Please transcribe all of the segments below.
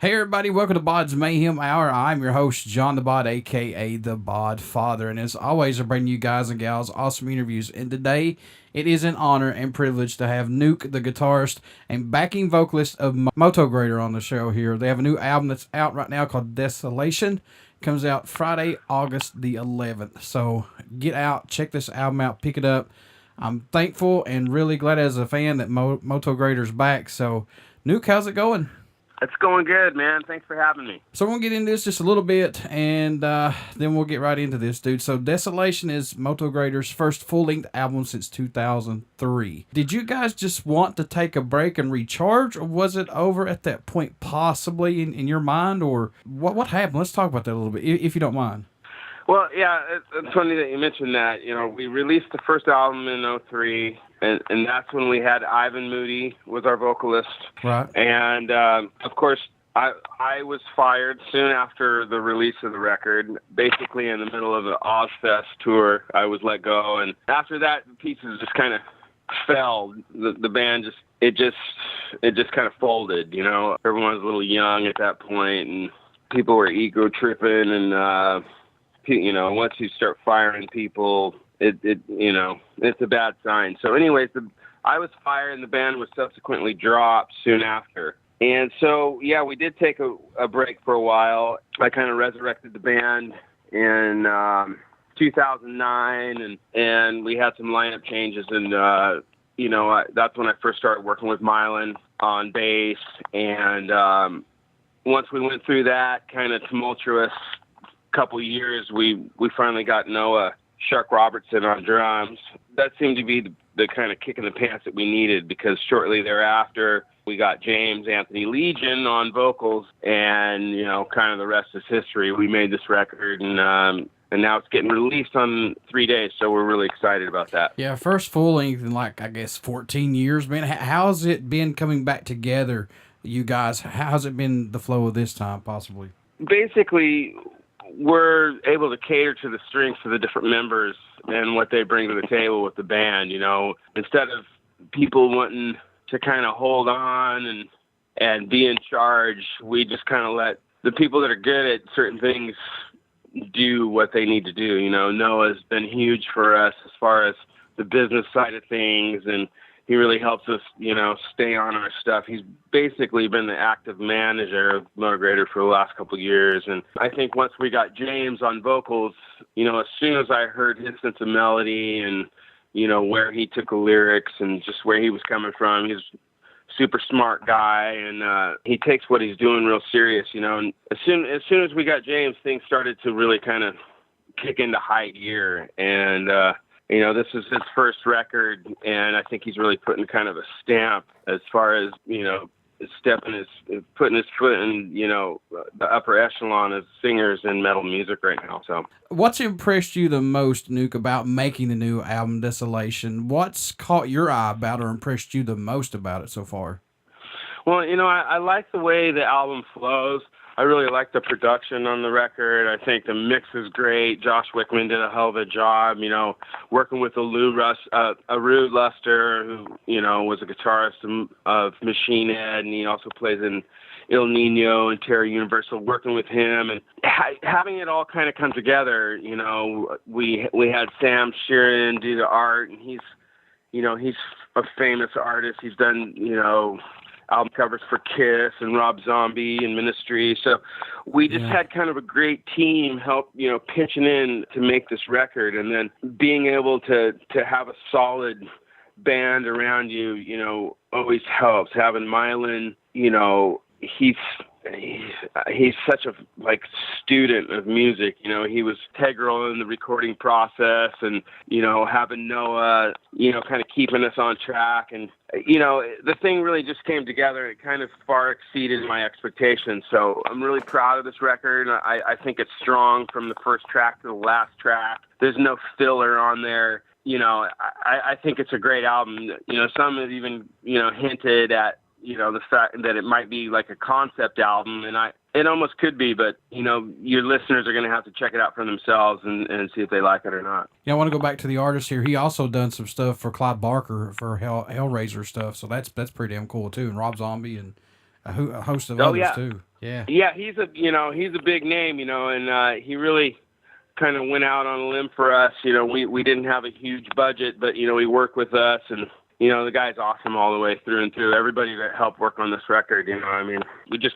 Hey everybody, welcome to BODS Mayhem Hour. I'm your host, John the Bod, aka the Bod Father, and as always, I bring you guys and gals awesome interviews. And today, it is an honor and privilege to have Nuke, the guitarist and backing vocalist of Motograter, on the show here. They have a new album that's out right now called Desolation. Comes out Friday, August the 11th. So get out, check this album out, pick it up. I'm thankful and really glad as a fan that Motograter's back. So, Nuke, how's it going? It's going good, man. Thanks for having me. So we're going to get into this just a little bit, and then we'll get right into this, dude. So Desolation is Motograter's first full-length album since 2003. Did you guys just want to take a break and recharge, or was it over at that point possibly in your mind, or what happened? Let's talk about that a little bit, if you don't mind. Well, yeah, it's funny that you mentioned that. You know, we released the first album in '03, and that's when we had Ivan Moody was our vocalist. Right. And, of course, I was fired soon after the release of the record. Basically in the middle of the Ozfest tour, I was let go. And after that, the pieces just kind of fell. The band just kind of folded, you know. Everyone was a little young at that point, and people were ego tripping, and, you know, once you start firing people, it's a bad sign. So anyways, I was fired and the band was subsequently dropped soon after. And so, yeah, we did take a break for a while. I kind of resurrected the band in 2009, and we had some lineup changes. And, that's when I first started working with Mylan on bass. And once we went through that kind of tumultuous couple years, we finally got Noah Shark Robertson on drums. That seemed to be the kind of kick in the pants that we needed, because shortly thereafter we got James Anthony Legion on vocals, and kind of the rest is history. We made this record, and now it's getting released on 3 days, so we're really excited about that. Yeah, first full length in I guess 14 years, man. How's it been coming back together, you guys? How's it been the flow of this time, possibly? Basically, we're able to cater to the strengths of the different members and what they bring to the table with the band. Instead of people wanting to kind of hold on and be in charge, we just kind of let the people that are good at certain things do what they need to do. Noah's been huge for us as far as the business side of things, and he really helps us, stay on our stuff. He's basically been the active manager of Motograter for the last couple of years. And I think once we got James on vocals, as soon as I heard his sense of melody and, where he took the lyrics and just where he was coming from, he's a super smart guy, and he takes what he's doing real serious, And as soon as we got James, things started to really kind of kick into high gear. And, this is his first record, and I think he's really putting kind of a stamp as far as, putting his foot in, the upper echelon of singers in metal music right now. So, what's impressed you the most, Nuke, about making the new album Desolation? What's caught your eye about or impressed you the most about it so far? Well, I like the way the album flows. I really like the production on the record. I think the mix is great. Josh Wickman did a hell of a job, working with Aru Luster, who, was a guitarist of Machine Head, and he also plays in Il Nino and Terror Universal, working with him. And having it all kind of come together, we had Sam Sheeran do the art, and he's a famous artist. He's done, album covers for Kiss and Rob Zombie and Ministry. So we just had kind of a great team help, pitching in to make this record, and then being able to have a solid band around you, always helps. Having Mylan, he's such a student of music. He was integral in the recording process, and having Noah, kind of keeping us on track, and the thing really just came together. It kind of far exceeded my expectations. So I'm really proud of this record. I think it's strong from the first track to the last track. There's no filler on there. I think it's a great album. Some have even hinted at the fact that it might be like a concept album, and it almost could be, but your listeners are going to have to check it out for themselves and see if they like it or not. Yeah, I want to go back to the artist here. He also done some stuff for Clive Barker for Hellraiser stuff, so that's pretty damn cool too. And Rob Zombie and a host of others too. Yeah. Yeah, he's a big name, and he really kind of went out on a limb for us. We didn't have a huge budget, but he worked with us, and the guy's awesome all the way through and through. Everybody that helped work on this record, we just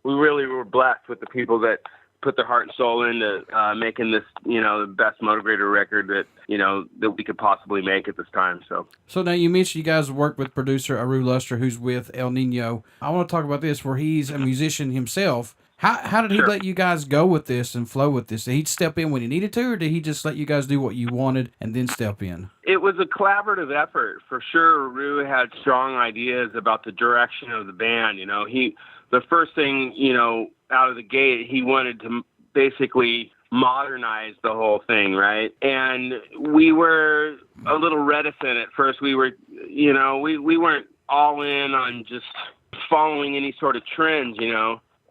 we really were blessed with the people that put their heart and soul into making this, the best Motograter record that we could possibly make at this time. So now you mentioned you guys worked with producer Aru Luster, who's with El Nino. I want to talk about this, where he's a musician himself. How did he let you guys go with this and flow with this? Did he step in when he needed to, or did he just let you guys do what you wanted and then step in? It was a collaborative effort for sure. Aru had strong ideas about the direction of the band. The first thing, out of the gate, he wanted to basically modernize the whole thing, right? And we were a little reticent at first. We were, we weren't all in on just following any sort of trends,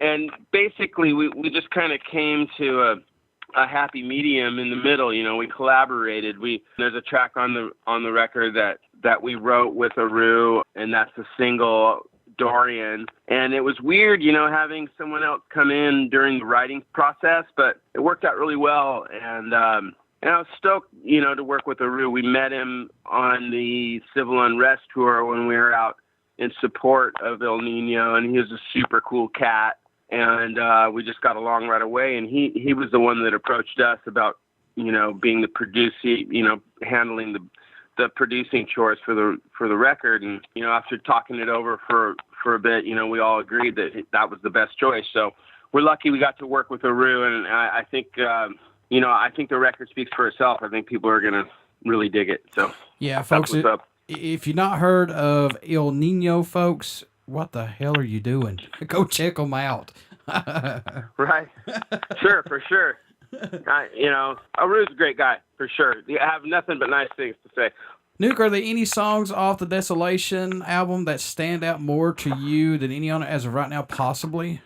And basically, we just kind of came to a happy medium in the middle. We collaborated. There's a track on the record that we wrote with Aru, and that's the single Dorian. And it was weird, having someone else come in during the writing process, but it worked out really well. And I was stoked, to work with Aru. We met him on the Civil Unrest tour when we were out in support of El Nino, and he was a super cool cat. And we just got along right away. And he was the one that approached us about, being the producer, handling the producing chores for the record. And, after talking it over for a bit, we all agreed that was the best choice. So we're lucky we got to work with Aru. And I think, I think the record speaks for itself. I think people are going to really dig it. So yeah, folks, if you've not heard of El Nino, folks, what the hell are you doing? Go check them out. Right. Sure, for sure. Aru's a great guy, for sure. I have nothing but nice things to say. Nuke, are there any songs off the Desolation album that stand out more to you than any on it as of right now, possibly?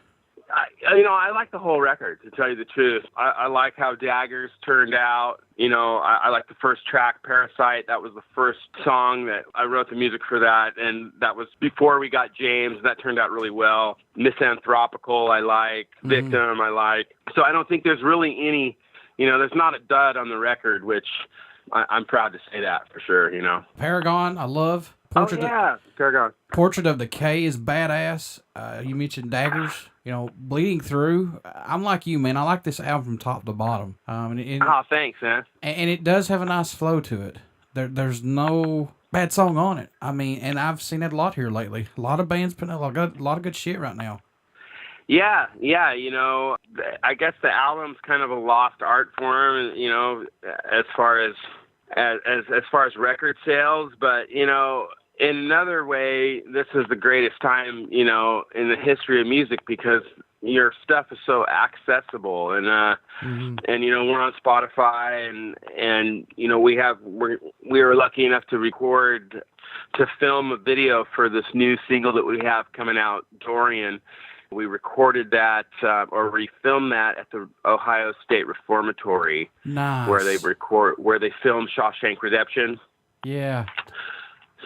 I like the whole record, to tell you the truth. I like how Daggers turned out. I like the first track, Parasite. That was the first song that I wrote the music for that, and that was before we got James. That turned out really well. Misanthropical, I like. Victim, I like. So I don't think there's really any, there's not a dud on the record, which I'm proud to say that for sure, Paragon, I love. Paragon. Portrait of the K is badass. You mentioned Daggers. Bleeding Through. I'm like you, man. I like this album from top to bottom. Thanks, man. And it does have a nice flow to it. There's no bad song on it. And I've seen that a lot here lately. A lot of bands putting out a lot of good shit right now. Yeah. I guess the album's kind of a lost art form, as far as record sales, but in another way, this is the greatest time, in the history of music, because your stuff is so accessible, and we're on Spotify, and we were lucky enough to film a video for this new single that we have coming out, Dorian. We recorded that, or we filmed that at the Ohio State Reformatory, nice. where they filmed Shawshank Redemption. Yeah.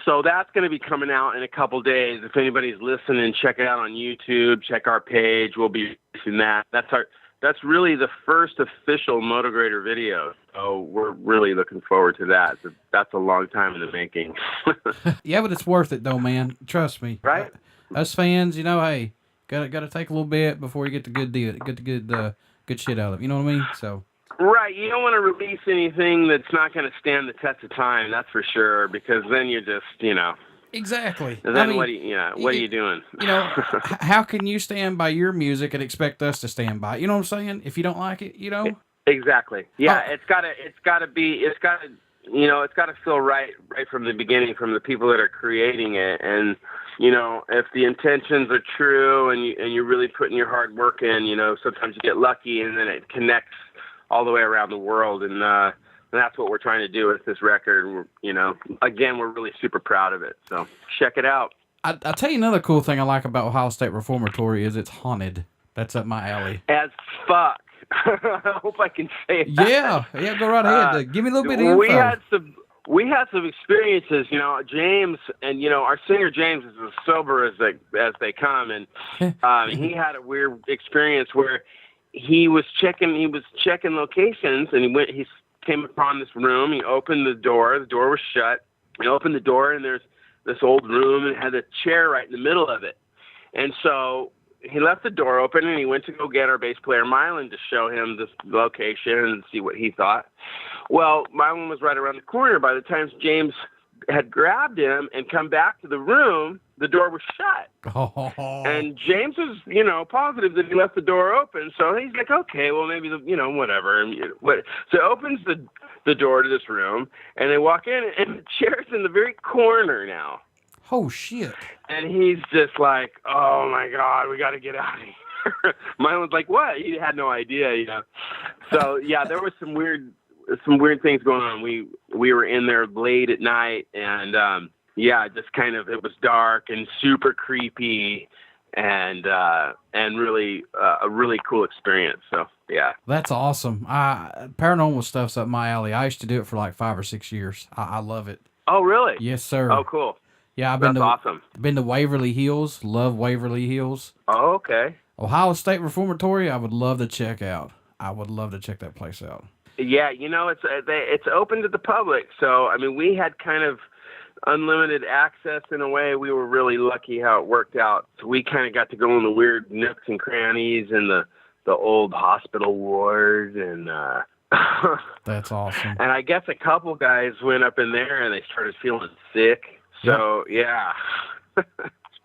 So that's going to be coming out in a couple days. If anybody's listening, check it out on YouTube. Check our page. We'll be releasing that. That's really the first official Motograter video. So we're really looking forward to that. That's a long time in the making. Yeah, but it's worth it though, man. Trust me. Right? Us fans, hey, gotta take a little bit before you get the good deal, get the good shit out of it. You know what I mean? So. Right, you don't want to release anything that's not going to stand the test of time. That's for sure, because then you're just, Exactly. Then what are you doing? How can you stand by your music and expect us to stand by it? You know what I'm saying? If you don't like it, Exactly. Yeah, it's got to feel right from the beginning, from the people that are creating it, and if the intentions are true and you're really putting your hard work in, sometimes you get lucky and then it connects all the way around the world, and that's what we're trying to do with this record. Again, we're really super proud of it. So check it out. I'll tell you another cool thing I like about Ohio State Reformatory is it's haunted. That's up my alley. As fuck. I hope I can say that. Yeah, go right ahead. Give me a little bit of info. we had some experiences, James, and, our singer James is as sober as they come. And he had a weird experience where he was checking locations, and he came upon this room. He opened the door was shut. He opened the door, and there's this old room, and it had a chair right in the middle of it. And so he left the door open, and he went to go get our bass player Mylan to show him this location and see what he thought. Well, Mylan was right around the corner. By the time James had grabbed him and come back to the room, the door was shut. Oh. And James was, positive that he left the door open. So he's like, okay, well, maybe, whatever. So he opens the door to this room, and they walk in, and the chair's in the very corner now. Oh, shit. And he's just like, oh, my God, we got to get out of here. Mine was like, what? He had no idea, So, yeah, there was some weird things going on. We were in there late at night, and, just kind of, it was dark and super creepy and really a really cool experience. So, yeah. That's awesome. Paranormal stuff's up my alley. I used to do it for like 5 or 6 years. I love it. Oh, really? Yes, sir. Oh, cool. Yeah, That's awesome. Been to Waverly Hills. Love Waverly Hills. Oh, okay. Ohio State Reformatory, I would love to check out. I would love to check that place out. Yeah, it's open to the public. So, I mean, we had kind of unlimited access in a way. We were really lucky how it worked out. So we kind of got to go in the weird nooks and crannies and the old hospital wards and That's awesome. And I guess a couple guys went up in there and they started feeling sick. So, yeah, it's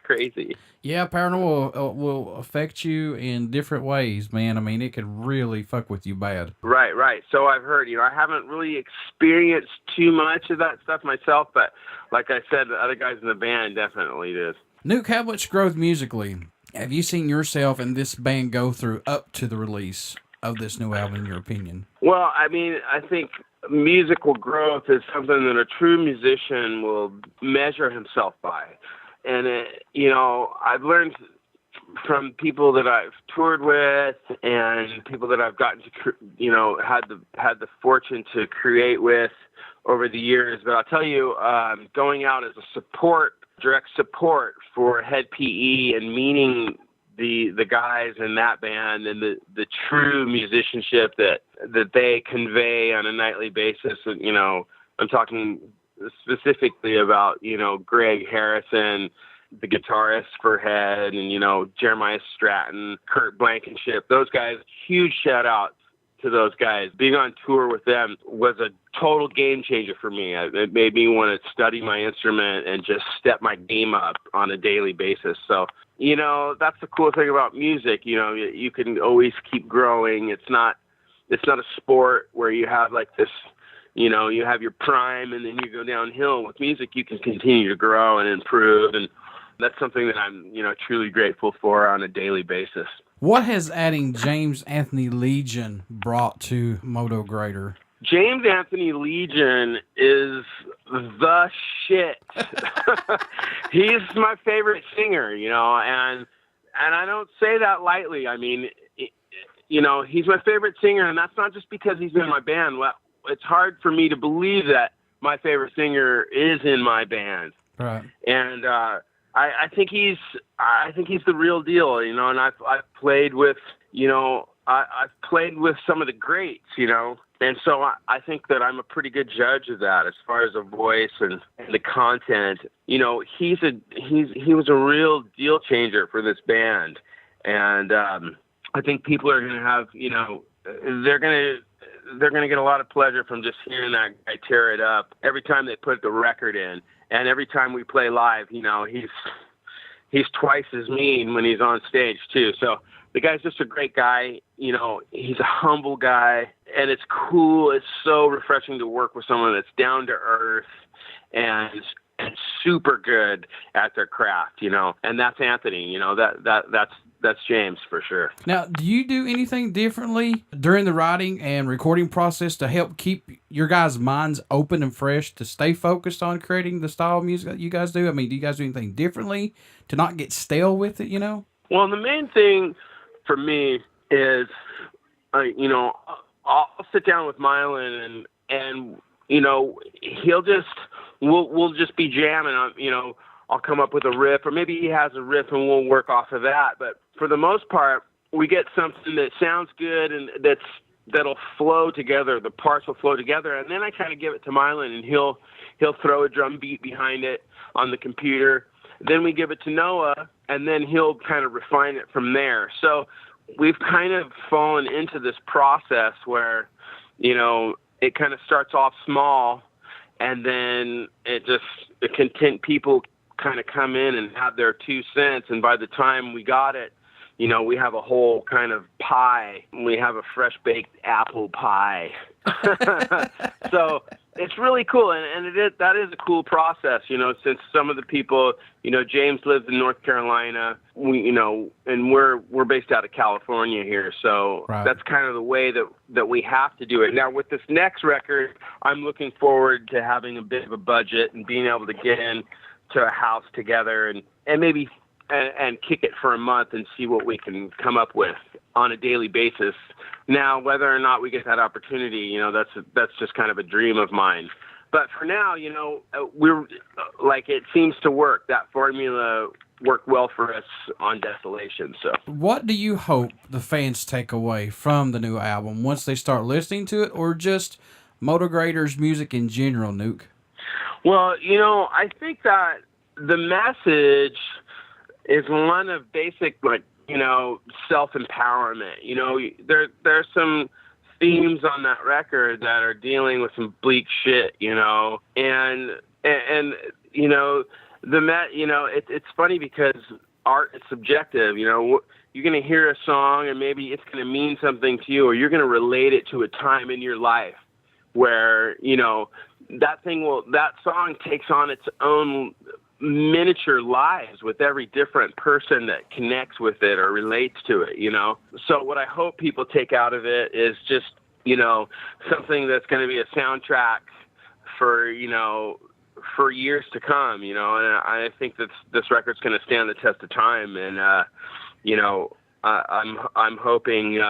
crazy. Yeah, paranormal will affect you in different ways, man. I mean, it could really fuck with you bad. Right. So I've heard, I haven't really experienced too much of that stuff myself, but like I said, the other guys in the band definitely did. Nuke, how much growth musically have you seen yourself and this band go through up to the release of this new album, in your opinion? Well, I mean, I think musical growth is something that a true musician will measure himself by. And, I've learned from people that I've toured with and people that I've gotten to, had the fortune to create with over the years. But I'll tell you, going out as a direct support for Head PE and meeting the guys in that band and the true musicianship that they convey on a nightly basis. And, I'm talking specifically about, Greg Harrison, the guitarist for Head, and, Jeremiah Stratton, Kurt Blankenship, those guys, huge shout out to those guys. Being on tour with them was a total game changer for me. It made me want to study my instrument and just step my game up on a daily basis. So, that's the cool thing about music. You can always keep growing. It's not a sport where you have like this, you have your prime and then you go downhill. With music, you can continue to grow and improve. And that's something that I'm, truly grateful for on a daily basis. What has adding James Anthony Legion brought to Motograter? James Anthony Legion is the shit. He's my favorite singer, and I don't say that lightly. I mean, he's my favorite singer, and that's not just because he's in my band. Well, it's hard for me to believe that my favorite singer is in my band. Right. And I think he's the real deal, and I've played with, I've played with some of the greats, and so I think that I'm a pretty good judge of that as far as the voice and the content. He was a real deal changer for this band, and I think people are going to have, they're going to get a lot of pleasure from just hearing that guy tear it up every time they put the record in. And every time we play live, he's twice as mean when he's on stage too. So the guy's just a great guy. He's a humble guy, and it's cool. It's so refreshing to work with someone that's down to earth and super good at their craft. And that's Anthony. That's James for sure. Now, do you do anything differently during the writing and recording process to help keep your guys' minds open and fresh to stay focused on creating the style of music that you guys do? I mean, do you guys do anything differently to not get stale with it, Well, the main thing for me is, I'll sit down with Mylan and you know, we'll just be jamming on, you know, I'll come up with a riff, or maybe he has a riff and we'll work off of that. But for the most part, we get something that sounds good and that'll flow together. The parts will flow together, and then I kind of give it to Mylan, and he'll throw a drum beat behind it on the computer. Then we give it to Noah, and then he'll kind of refine it from there. So we've kind of fallen into this process where, you know, it kind of starts off small, and then the content people kind of come in and have their 2 cents, and by the time we got it, you know, we have a whole kind of pie. We have a fresh baked apple pie. So it's really cool, and that is a cool process, you know, since some of the people, you know, James lives in North Carolina, and we're based out of California here, so right. That's kind of the way that we have to do it. Now with this next record, I'm looking forward to having a bit of a budget and being able to get in to a house together and maybe and kick it for a month and see what we can come up with on a daily basis. Now, whether or not we get that opportunity, you know, that's just kind of a dream of mine. But for now, you know, we're like, it seems to work. That formula worked well for us on Desolation. So what do you hope the fans take away from the new album once they start listening to it, or just Motograter's music in general, Nuke? Well, you know, I think that the message is one of basic, like, you know, self-empowerment. You know, there's some themes on that record that are dealing with some bleak shit, you know, and you know, it's funny because art is subjective. You know, you're going to hear a song and maybe it's going to mean something to you, or you're going to relate it to a time in your life where, you know, that song takes on its own miniature lives with every different person that connects with it or relates to it, you know. So what I hope people take out of it is just, you know, something that's going to be a soundtrack for, you know, for years to come, you know. And I think that this record's going to stand the test of time, and you know, I'm hoping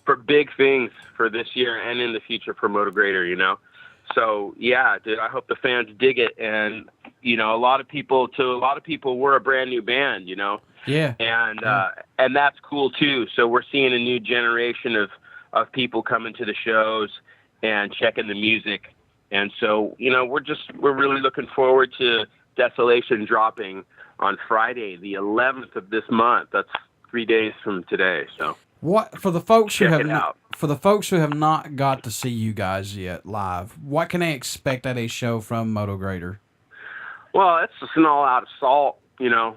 for big things for this year and in the future for Motograter, you know. So yeah, dude, I hope the fans dig it. And, you know, a lot of people, we're a brand new band, you know? Yeah. And that's cool too. So we're seeing a new generation of people coming to the shows and checking the music. And so, you know, we're really looking forward to Desolation dropping on Friday, the 11th of this month. That's 3 days from today. So what, for the folks who check have it out. For the folks who have not got to see you guys yet live, what can they expect at a show from Motograter? Well, it's just an all-out assault, you know.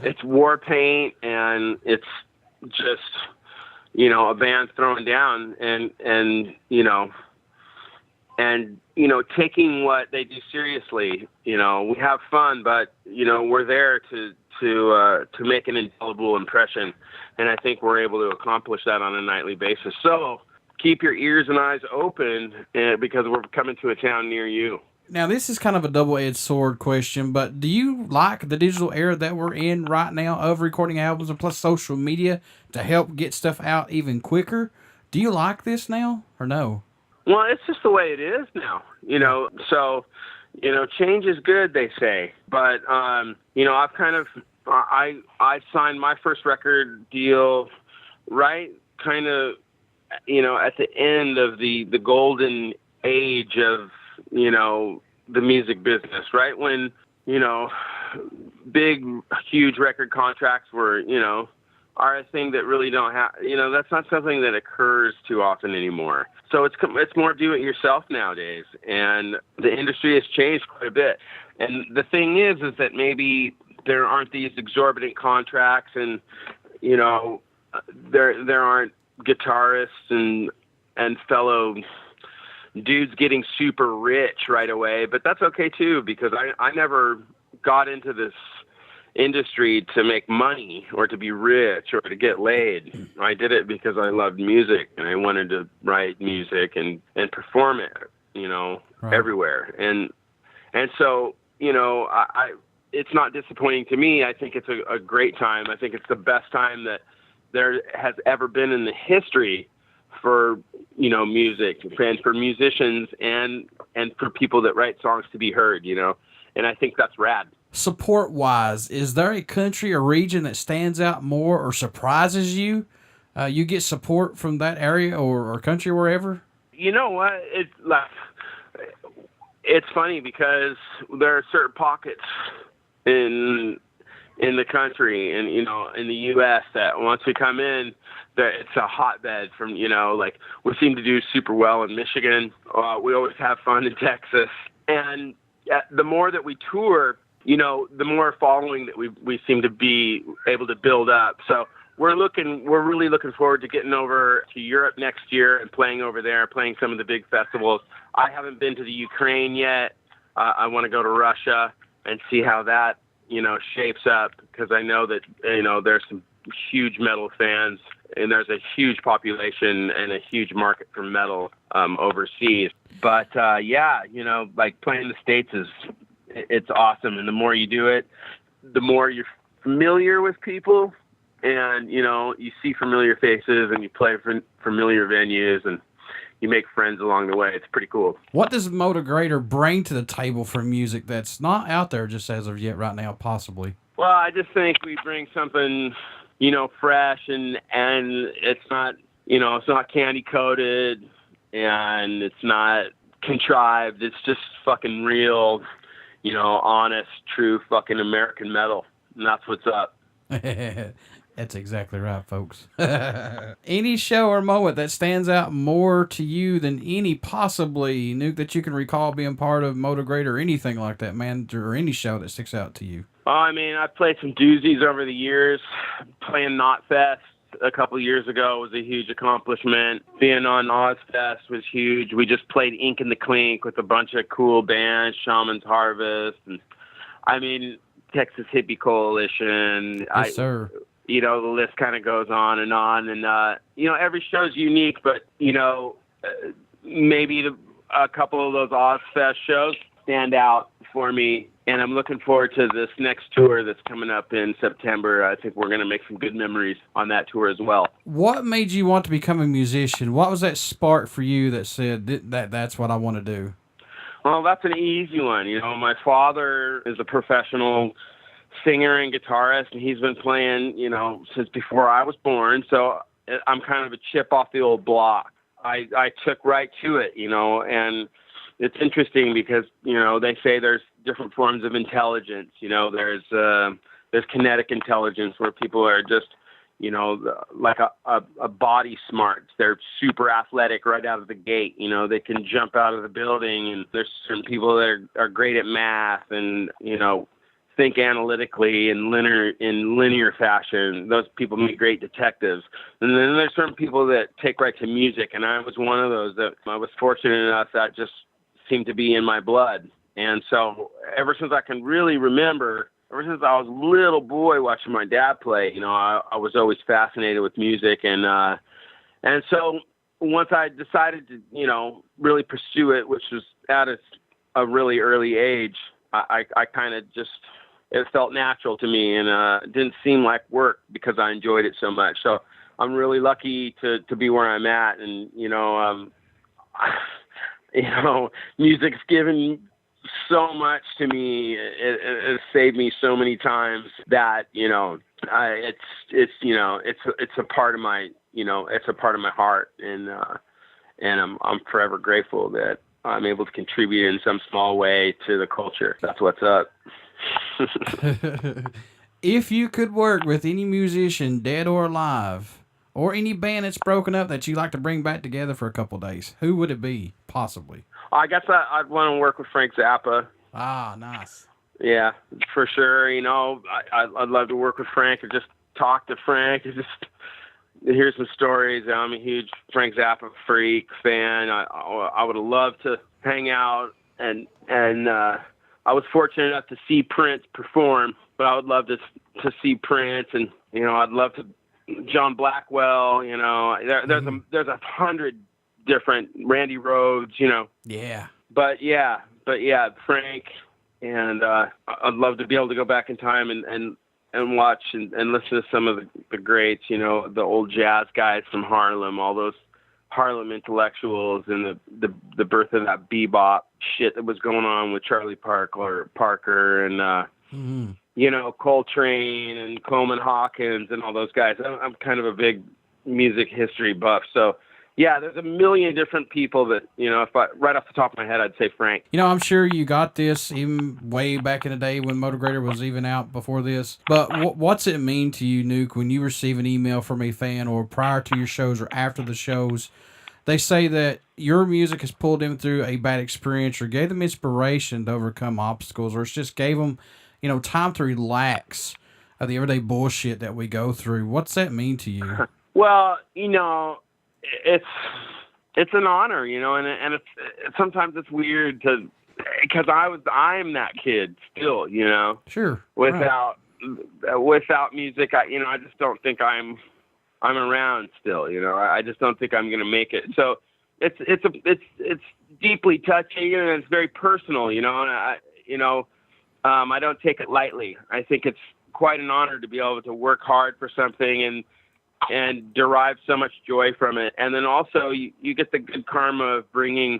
It's war paint, and it's just, you know, a band throwing down and you know, taking what they do seriously. You know, we have fun, but, you know, we're there to make an indelible impression, and I think we're able to accomplish that on a nightly basis. So keep your ears and eyes open, because we're coming to a town near you. Now, this is kind of a double-edged sword question, but do you like the digital era that we're in right now of recording albums and plus social media to help get stuff out even quicker? Do you like this now or no? Well, it's just the way it is now, you know. So, you know, change is good, they say. But, you know, I've kind of, I signed my first record deal right kind of, you know, at the end of the golden age of, you know, the music business, right? When, you know, big, huge record contracts were, you know, are a thing that really don't have, you know, that's not something that occurs too often anymore. So it's more do it yourself nowadays, and the industry has changed quite a bit. And the thing is that maybe there aren't these exorbitant contracts, and, you know, there aren't guitarists and fellow dudes getting super rich right away, but that's okay too, because I never got into this industry to make money or to be rich or to get laid. I did it because I loved music, and I wanted to write music and perform it, you know, right, everywhere. And so, you know, it's not disappointing to me. I think it's a great time. I think it's the best time that there has ever been in the history for, you know, music and for musicians and for people that write songs to be heard, you know, and I think that's rad. Support wise, is there a country or region that stands out more or surprises you? You get support from that area or country, wherever? You know what? It's funny because there are certain pockets in the country and, you know, in the U.S. that once we come in, that it's a hotbed from, you know, like we seem to do super well in Michigan. We always have fun in Texas. And the more that we tour, you know, the more following that we seem to be able to build up. So we're really looking forward to getting over to Europe next year and playing over there, playing some of the big festivals. I haven't been to the Ukraine yet. I want to go to Russia and see how that, you know, shapes up, because I know that, you know, there's some huge metal fans and there's a huge population and a huge market for metal overseas. But yeah, you know, like playing the States it's awesome. And the more you do it, the more you're familiar with people and, you know, you see familiar faces and you play for familiar venues and you make friends along the way. It's pretty cool. What does Motograter bring to the table for music that's not out there just as of yet right now, possibly? Well, I just think we bring something, you know, fresh and it's not, you know, it's not candy coated and it's not contrived. It's just fucking real, you know, honest, true fucking American metal. And that's what's up. That's exactly right, folks. Any show or moment that stands out more to you than any possibly, Nuke, that you can recall being part of Motograter or anything like that, man, or any show that sticks out to you? Oh, I mean, I've played some doozies over the years. Playing Knotfest a couple years ago was a huge accomplishment. Being on Ozfest was huge. We just played Ink and the Clink with a bunch of cool bands, Shaman's Harvest, and I mean, Texas Hippie Coalition. Yes, sir. You know, the list kind of goes on. And, you know, every show's unique, but, you know, maybe a couple of those Ozfest shows stand out for me. And I'm looking forward to this next tour that's coming up in September. I think we're going to make some good memories on that tour as well. What made you want to become a musician? What was that spark for you that said that's what I want to do? Well, that's an easy one. You know, my father is a professional singer and guitarist, and he's been playing, you know, since before I was born. So I'm kind of a chip off the old block. I took right to it, you know, and it's interesting because, you know, they say there's different forms of intelligence. You know, there's kinetic intelligence where people are just, you know, like a body smart. They're super athletic right out of the gate. You know, they can jump out of the building, and there's certain people that are great at math and, you know, think analytically in linear fashion. Those people make great detectives. And then there's certain people that take right to music, and I was one of those. That I was fortunate enough that just seemed to be in my blood. And so ever since I can really remember, ever since I was a little boy watching my dad play, you know, I was always fascinated with music. And so once I decided to, you know, really pursue it, which was at a really early age, I kind of just, it felt natural to me, and it didn't seem like work because I enjoyed it so much. So I'm really lucky to be where I'm at. And, you know, music's given so much to me. It saved me so many times that, you know, it's a part of my, you know, it's a part of my heart. And I'm forever grateful that I'm able to contribute in some small way to the culture. That's what's up. If you could work with any musician, dead or alive, or any band that's broken up that you'd like to bring back together for a couple days, who would it be, possibly? I guess I'd want to work with Frank Zappa. Ah, nice. Yeah, for sure. You know, I'd love to work with Frank and just talk to Frank and just hear some stories. I'm a huge Frank Zappa freak fan. I would have loved to hang out and I was fortunate enough to see Prince perform, but I would love to see Prince, and, you know, I'd love to John Blackwell, you know, there's 100 different Randy Rhoads, you know. Yeah. But yeah, Frank, and I'd love to be able to go back in time and watch and listen to some of the greats, you know, the old jazz guys from Harlem, all those Harlem intellectuals and the birth of that bebop shit that was going on with Charlie Parker and you know, Coltrane and Coleman Hawkins and all those guys. I'm kind of a big music history buff, so yeah, there's a million different people that, you know, right off the top of my head, I'd say Frank. You know, I'm sure you got this even way back in the day when Motograter was even out before this. But what's it mean to you, Nuke, when you receive an email from a fan or prior to your shows or after the shows? They say that your music has pulled them through a bad experience or gave them inspiration to overcome obstacles, or it's just gave them, you know, time to relax of the everyday bullshit that we go through. What's that mean to you? Well, you know, it's an honor, you know, and it's sometimes it's weird because I'm that kid still, you know. Sure. Without music, I just don't think I'm around still, you know. I just don't think I'm going to make it. So it's deeply touching and it's very personal, you know. And I don't take it lightly. I think it's quite an honor to be able to work hard for something and derive so much joy from it. And then also you get the good karma of bringing,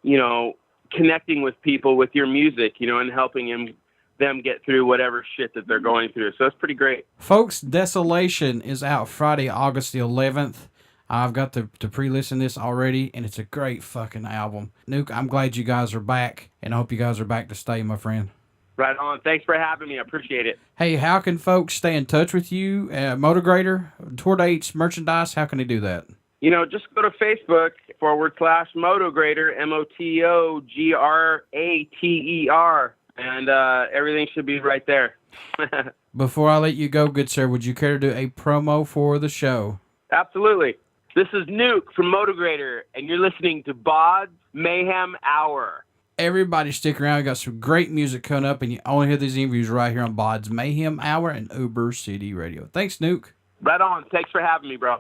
you know, connecting with people with your music, you know, and helping them get through whatever shit that they're going through. So it's pretty great. Folks, Desolation is out Friday, August the 11th. I've got to pre-listen this already, and it's a great fucking album. Nuke, I'm glad you guys are back, and I hope you guys are back to stay, my friend. Right on. Thanks for having me. I appreciate it. Hey, how can folks stay in touch with you? Motograter, tour dates, merchandise, how can they do that? You know, just go to Facebook /Motograter, MOTOGRATER, and everything should be right there. Before I let you go, good sir, would you care to do a promo for the show? Absolutely. This is Nuke from Motograter, and you're listening to BODS Mayhem Hour. Everybody stick around. We got some great music coming up, and you only hear these interviews right here on BODS Mayhem Hour and Uber City Radio. Thanks, Nuke. Right on. Thanks for having me, bro.